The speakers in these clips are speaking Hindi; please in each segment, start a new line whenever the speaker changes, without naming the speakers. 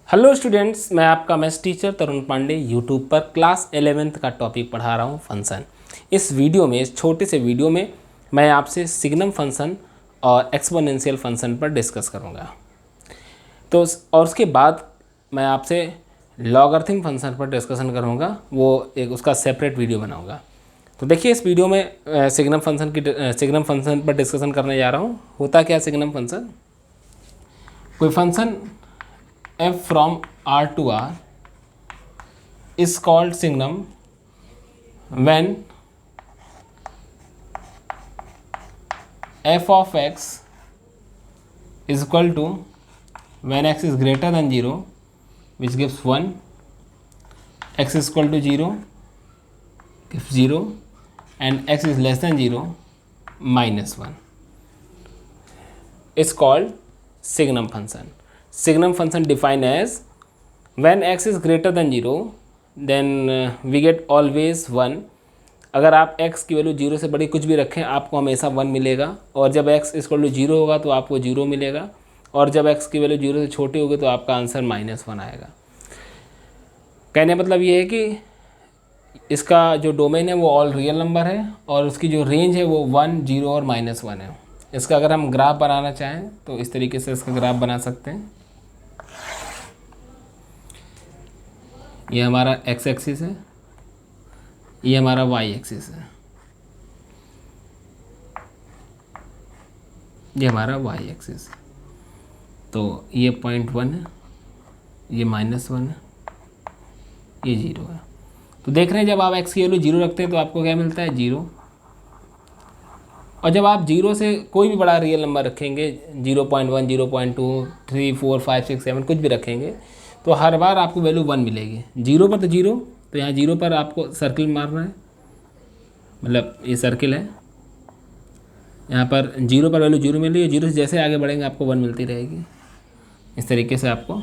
हेलो स्टूडेंट्स, मैं आपका मैथ्स टीचर तरुण पांडे यूट्यूब पर क्लास 11th का टॉपिक पढ़ा रहा हूँ फंक्शन। इस वीडियो में, इस छोटे से वीडियो में मैं आपसे सिग्नम फंक्शन और एक्सपोनेंशियल फंक्शन पर डिस्कस करूँगा। तो और उसके बाद मैं आपसे लॉगरिथम फंक्शन पर डिस्कशन करूँगा, वो एक उसका सेपरेट वीडियो बनाऊँगा। तो देखिए, इस वीडियो में सिग्नम फंक्शन पर डिस्कशन करने जा रहा हूँ। होता क्या सिग्नम फंक्शन? कोई function f from R to R is called signum when f of x is equal to when x is greater than 0, which gives 1, x is equal to 0 gives 0, and x is less than 0 minus 1 is called signum function. Signum function defined as when x is greater than 0 then we get always 1. अगर आप x की वैल्यू 0 से बड़ी कुछ भी रखें आपको हमेशा 1 मिलेगा, और जब x इक्वल टू 0 होगा तो आपको 0 मिलेगा, और जब x की वैल्यू 0 से छोटी होगी तो आपका आंसर -1 आएगा। कहने मतलब ये है कि इसका जो डोमेन है वो ऑल रियल नंबर है और उसकी जो रेंज है वो 1, 0 और -1 है। इसका अगर हम ग्राफ बनाना चाहें तो इस तरीके से इसका ग्राफ बना सकते हैं। ये हमारा x एक्सिस है, ये हमारा y एक्सिस है, ये हमारा y एक्सिस है। तो ये 0.1 है, ये -1 है, ये 0 है। तो देख रहे हैं जब आप x की वैल्यू 0 रखते हैं तो आपको क्या मिलता है? 0। और जब आप 0 से कोई भी बड़ा रियल नंबर रखेंगे, 0.1, 0.2, 3, 4, 5, 6, 7 कुछ भी रखेंगे तो हर बार आपको वैल्यू 1 मिलेगी। 0 पर तो 0, तो यहाँ 0 पर आपको सर्किल मारना है, मतलब ये सर्किल है। यहाँ पर 0 पर वैल्यू 0 मिल रही है, 0 से जैसे आगे बढ़ेंगे आपको 1 मिलती रहेगी। इस तरीके से आपको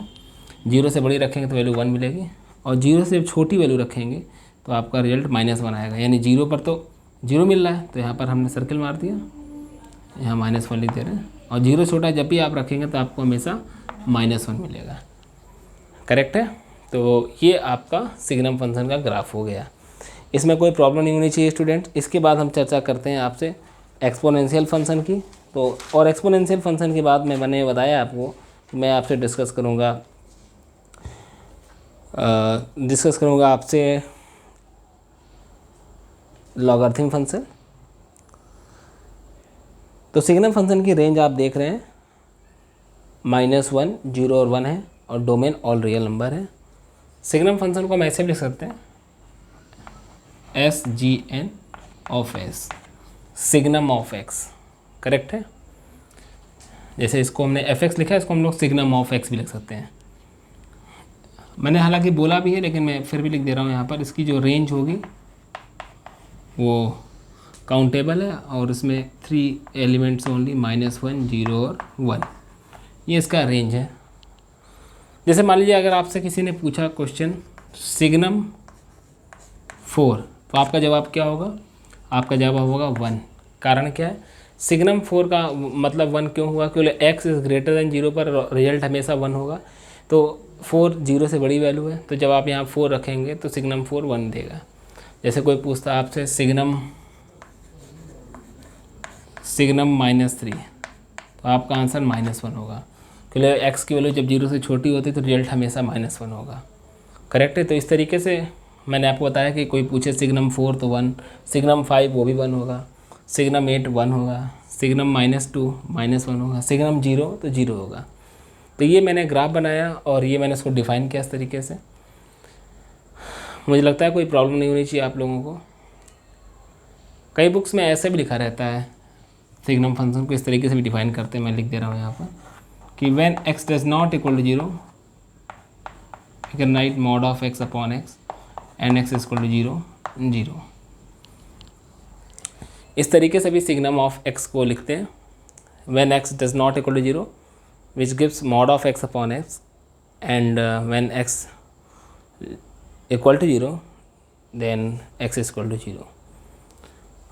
0 से बड़ी रखेंगे तो वैल्यू 1 मिलेगी, और 0 से छोटी वैल्यू रखेंगे तो आपका रिजल्ट -1 आएगा। यानी 0 पर तो 0 मिल रहा है तो यहाँ पर हमने सर्किल मार दिया, यहाँ -1 लिख दे रहे हैं, और 0 छोटा जब भी आप रखेंगे तो आपको हमेशा -1 मिलेगा। करेक्ट है? तो ये आपका सिग्नम फंक्शन का ग्राफ हो गया। इसमें कोई प्रॉब्लम नहीं होनी चाहिए स्टूडेंट। इसके बाद हम चर्चा करते हैं आपसे एक्सपोनेंशियल फंक्शन की। तो और एक्सपोनेंशियल फंक्शन के बाद मैंने बताया आपको, मैं आपसे डिस्कस करूँगा आपसे लॉगरिथम फंक्शन। तो सिग्नम फंक्शन की रेंज आप देख रहे हैं, -1, 0 और 1 है, और डोमेन ऑल रियल नंबर है। सिग्नम फंक्शन को हम ऐसे भी लिख सकते हैं, SGN of S, signum of x। Correct है? जैसे इसको हमने fx लिखा है, इसको हम लोग सिग्नम ऑफ x भी लिख सकते हैं। मैंने हालांकि बोला भी है लेकिन मैं फिर भी लिख दे रहा हूँ यहाँ पर। इसकी जो रेंज होगी वो काउंटेबल है, और इसमें 3 एलिमेंट्स ओनली, -1, 0 और 1, ये इसका रेंज है। जैसे मान लीजिए अगर आपसे किसी ने पूछा क्वेश्चन सिग्नम 4, तो आपका जवाब क्या होगा? आपका जवाब होगा 1। कारण क्या है? सिग्नम 4 का मतलब 1 क्यों हुआ? क्योंकि x इज़ ग्रेटर देन 0 पर रिजल्ट हमेशा 1 होगा। तो 4 0 से बड़ी वैल्यू है, तो जब आप यहाँ 4 रखेंगे तो सिग्नम 4 1 देगा। जैसे कोई पूछता है आपसे सिग्नम -3, तो आपका आंसर -1 होगा, क्योंकि x की वैल्यू जब 0 से छोटी होती है तो रिजल्ट हमेशा -1 होगा। करेक्ट है? तो इस तरीके से मैंने आपको बताया कि कोई पूछे सिग्नम 4 तो 1, सिग्नम 5 वो भी 1 होगा, सिग्नम 8 1 होगा, सिग्नम -2 -1 होगा, सिग्नम 0 तो 0 होगा। तो ये मैंने ग्राफ बनाया और ये मैंने इसको डिफ़ाइन किया इस तरीके से। मुझे लगता है कोई प्रॉब्लम नहीं होनी चाहिए आप लोगों को। कई बुक्स में ऐसे भी लिखा रहता है, सिग्नम फंक्शन को इस तरीके से भी डिफाइन करते हैं। मैं लिख दे रहा हूँ यहाँ पर कि when x does not equal to 0 you can write mod of x upon x and x equal to 0, 0। इस तरीके से भी सिग्नम ऑफ x को लिखते हैं, when x does not equal to 0 which gives mod of x upon x, and when x equal to 0 then x equal to 0।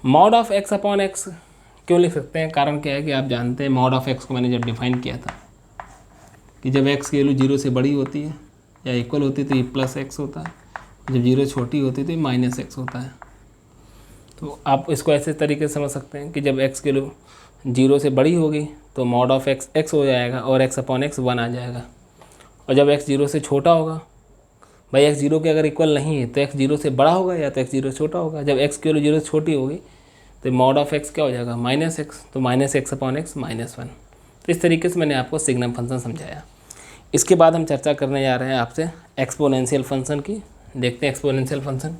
Mod of x upon x क्यों लिख सकते हैं? कारण क्या है कि आप जानते हैं मॉड ऑफ x को मैंने जब डिफाइन किया था कि जब x की वैल्यू 0 से बड़ी होती है या इक्वल होती है तो ये प्लस एक्स होता है, जब 0 छोटी होती है तो ये माइनस एक्स होता है। तो आप इसको ऐसे तरीके से समझ सकते हैं कि जब x की वैल्यू 0 से बड़ी होगी तो मॉड ऑफ x x हो जाएगा और x अपॉन x 1 आ जाएगा, और जब x 0 से छोटा होगा, भाई x 0 के अगर इक्वल नहीं है तो x 0 से बड़ा होगा या तो x 0 से छोटा होगा। जब x की वैल्यू 0 से छोटी होगी तो मॉड ऑफ x क्या हो जाएगा, माइनस एक्स, तो माइनस एक्स अपॉन एक्स -1। तो इस तरीके से मैंने आपको सिग्नम फंक्शन समझाया। इसके बाद हम चर्चा करने जा रहे हैं आपसे एक्सपोनेंशियल फंक्शन की। देखते हैं एक्सपोनेंशियल फंक्शन।